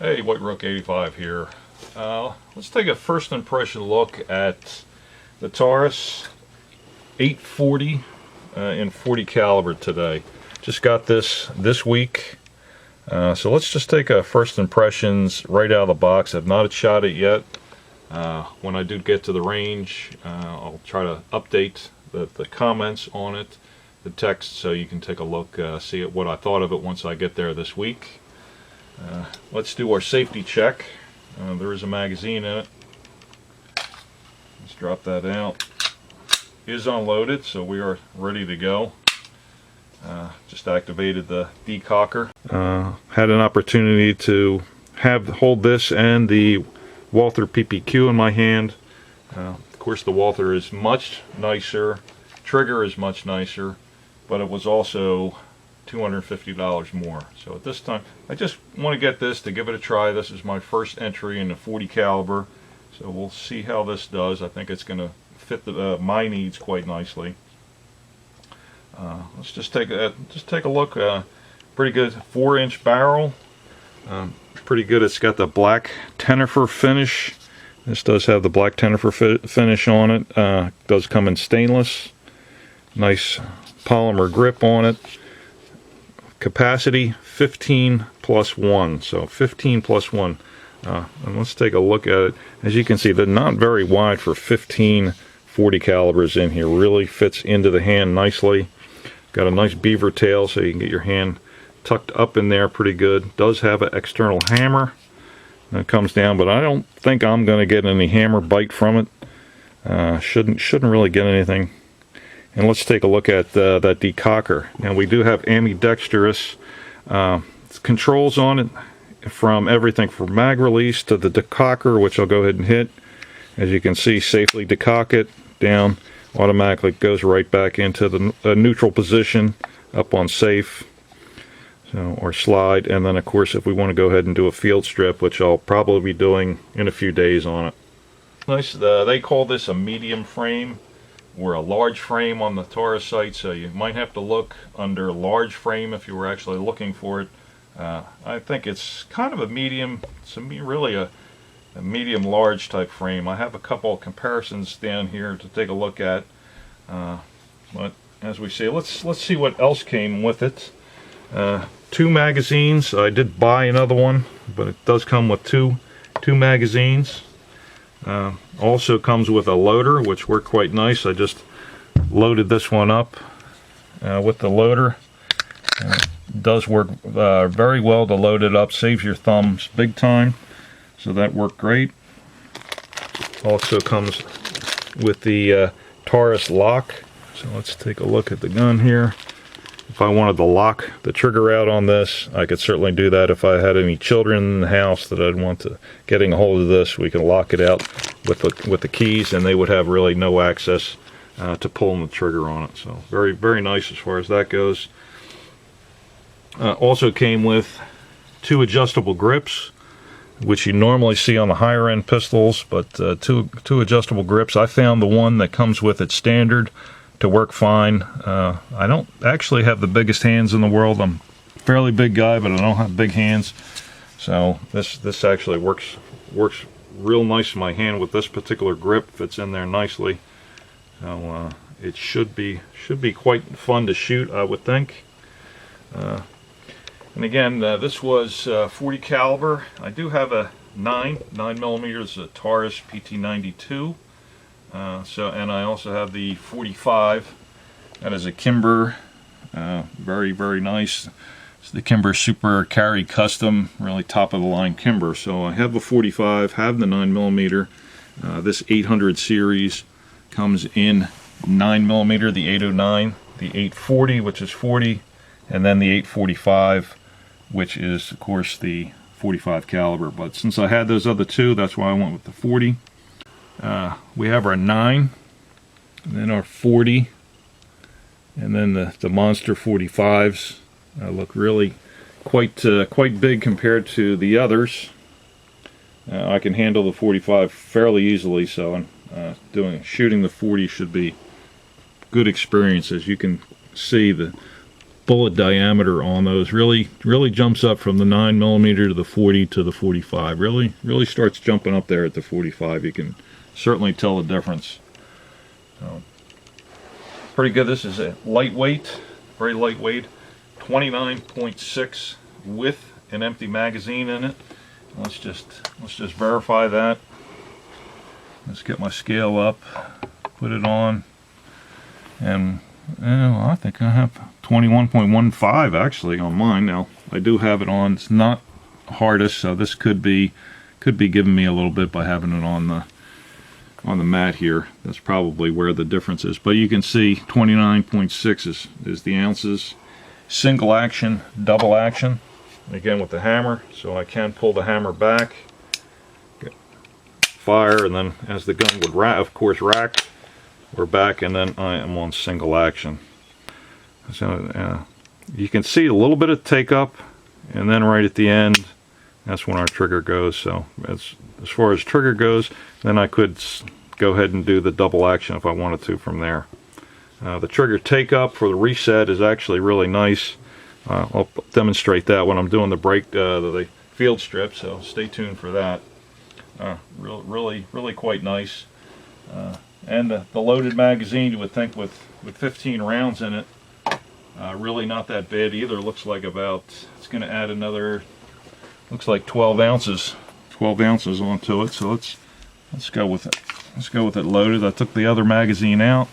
Hey, White Rook 85 here. Let's take a first impression look at the Taurus 840 in 40 caliber today. Just got this week, so let's just take a first impressions right out of the box. I've not shot it yet. When I do get to the range, I'll try to update the comments on it, the text, so you can take a look, see what I thought of it once I get there this week. Let's do our safety check. There is a magazine in it. Let's drop that out. It is unloaded, so we are ready to go. Just activated the decocker. Had an opportunity to hold this and the Walther PPQ in my hand. Of course, the Walther is much nicer. Trigger is much nicer, but it was also $250 more. So at this time, I just want to get this to give it a try. This is my first entry in the 40 caliber, so we'll see how this does. I think it's going to fit my needs quite nicely. Let's just take a look. Pretty good 4-inch barrel. Pretty good. It's got the black Tenifer finish. This does have the black Tenifer finish on it. Does come in stainless. Nice polymer grip on it. Capacity 15 plus 1, so 15 plus 1. And let's take a look at it. As you can see, they're not very wide for 15 40 calibers in here. Really fits into the hand nicely. Got a nice beaver tail, so you can get your hand tucked up in there pretty good. Does have an external hammer that comes down, but I don't think I'm going to get any hammer bite from it. Shouldn't really get anything. And let's take a look at that decocker. Now we do have ambidextrous controls on it, from everything from mag release to the decocker, which I'll go ahead and hit. As you can see, safely decock it down, automatically goes right back into the neutral position, up on safe, or slide. And then of course, if we want to go ahead and do a field strip, which I'll probably be doing in a few days on it. Nice. They call this a medium frame, or a large frame on the Taurus site, so you might have to look under large frame if you were actually looking for it. I think it's kind of a medium, really a medium large type frame. I have a couple of comparisons down here to take a look at, but as we see, let's see what else came with it. 2 magazines. I did buy another one, but it does come with two magazines. Also comes with a loader, which worked quite nice. I just loaded this one up with the loader. It does work very well to load it up. Saves your thumbs big time. So that worked great. Also comes with the Taurus lock. So let's take a look at the gun here. If I wanted to lock the trigger out on this, I could certainly do that. If I had any children in the house that I'd want to getting a hold of this, we can lock it out with the keys, and they would have really no access to pulling the trigger on it. So very, very nice as far as that goes. Also came with 2 adjustable grips, which you normally see on the higher end pistols, but two adjustable grips. I found the one that comes with it standard to work fine. I don't actually have the biggest hands in the world. I'm a fairly big guy, but I don't have big hands. So this actually works real nice in my hand with this particular grip. Fits in there nicely. So it should be quite fun to shoot, I would think. And again, this was 40 caliber. I do have a 9 millimeters, a Taurus PT92. And I also have the 45. That is a Kimber, very, very nice. It's the Kimber Super Carry Custom, really top of the line Kimber. So I have the 45, have the 9 millimeter. This 800 series comes in 9 millimeter, the 809, the 840, which is 40, and then the 845, which is of course the 45 caliber. But since I had those other 2, that's why I went with the 40. We have our 9, and then our 40, and then the monster 45s. Look really quite big compared to the others. I can handle the 45 fairly easily, so shooting the 40 should be good experience. As you can see, the bullet diameter on those. Really jumps up from the 9mm to the 40 to the 45. Really starts jumping up there at the 45. You can certainly tell the difference. So, pretty good. This is a lightweight, very lightweight, 29.6 with an empty magazine in it. Let's just verify that. Let's get my scale up, put it on, and I think I have 21.15 actually on mine. Now I do have it on. It's not hardest, so this could be giving me a little bit by having it on the mat here. That's probably where the difference is. But you can see 29.6 is the ounces. Single action, double action. Again with the hammer, so I can pull the hammer back, fire, and then as the gun would of course rack, we're back, and then I am on single action. So you can see a little bit of take up, and then right at the end, that's when our trigger goes. So as far as trigger goes, then I could go ahead and do the double action if I wanted to from there. The trigger take up for the reset is actually really nice. I'll demonstrate that when I'm doing the the field strip, so stay tuned for that. Really quite nice. And the loaded magazine, you would think with 15 rounds in it, really not that bad either. Looks like it's going to add another, looks like 12 ounces onto it. So let's go with it. Let's go with it loaded. I took the other magazine out,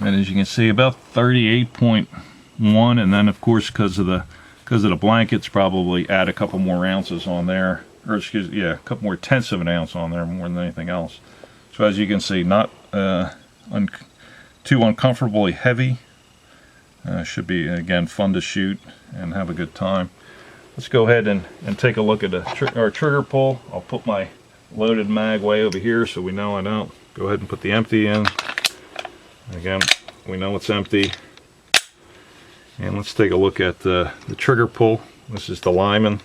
and as you can see, about 38.1, and then of course because of the blankets, probably add a couple more ounces on there, or a couple more tenths of an ounce on there more than anything else. So as you can see, not too uncomfortably heavy. Should be, again, fun to shoot and have a good time. Let's go ahead and take a look at our trigger pull. I'll put my loaded mag way over here so we know I don't. Go ahead and put the empty in. Again, we know it's empty. And let's take a look at the trigger pull. This is the Lyman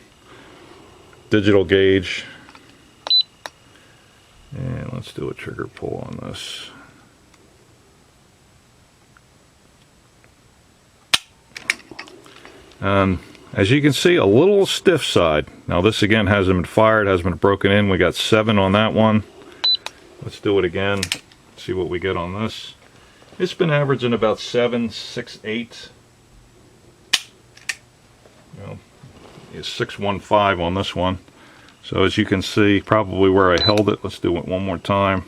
digital gauge. And let's do a trigger pull on this. And as you can see, a little stiff side. Now this again hasn't been fired, hasn't been broken in. We got 7 on that one. Let's do it again. See what we get on this. It's been averaging about 7, 6, 8. It's 615 on this one. So as you can see, probably where I held it. Let's do it one more time.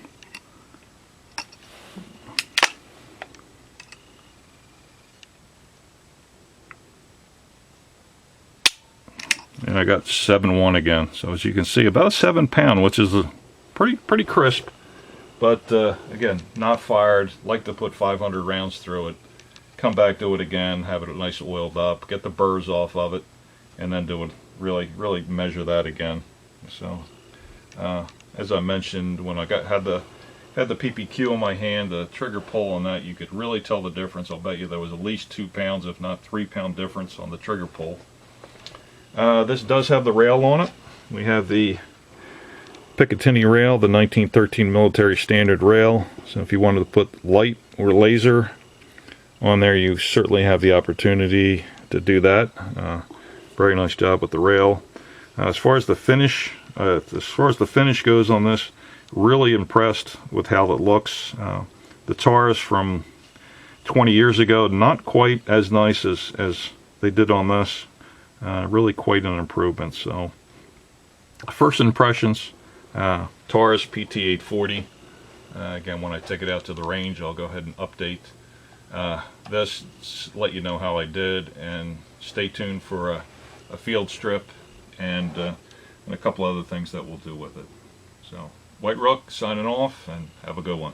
And I got 7.1 again. So as you can see, about 7 pound, which is pretty crisp. But again, not fired. Like to put 500 rounds through it. Come back, do it again, have it nice oiled up, get the burrs off of it, and then do it. Really measure that again. So as I mentioned, when I had the PPQ in my hand, the trigger pull on that, you could really tell the difference. I'll bet you there was at least 2 pounds, if not 3 pound difference on the trigger pull. This does have the rail on it. We have the Picatinny rail, the 1913 military standard rail. So if you wanted to put light or laser on there, you certainly have the opportunity to do that. Very nice job with the rail. As far as the finish goes on this, really impressed with how it looks. The Taurus from 20 years ago, not quite as nice as they did on this. Really quite an improvement. So first impressions, Taurus PT840. Again, when I take it out to the range, I'll go ahead and update this, let you know how I did, and stay tuned for a field strip and a couple other things that we'll do with it. So, White Rook signing off, and have a good one.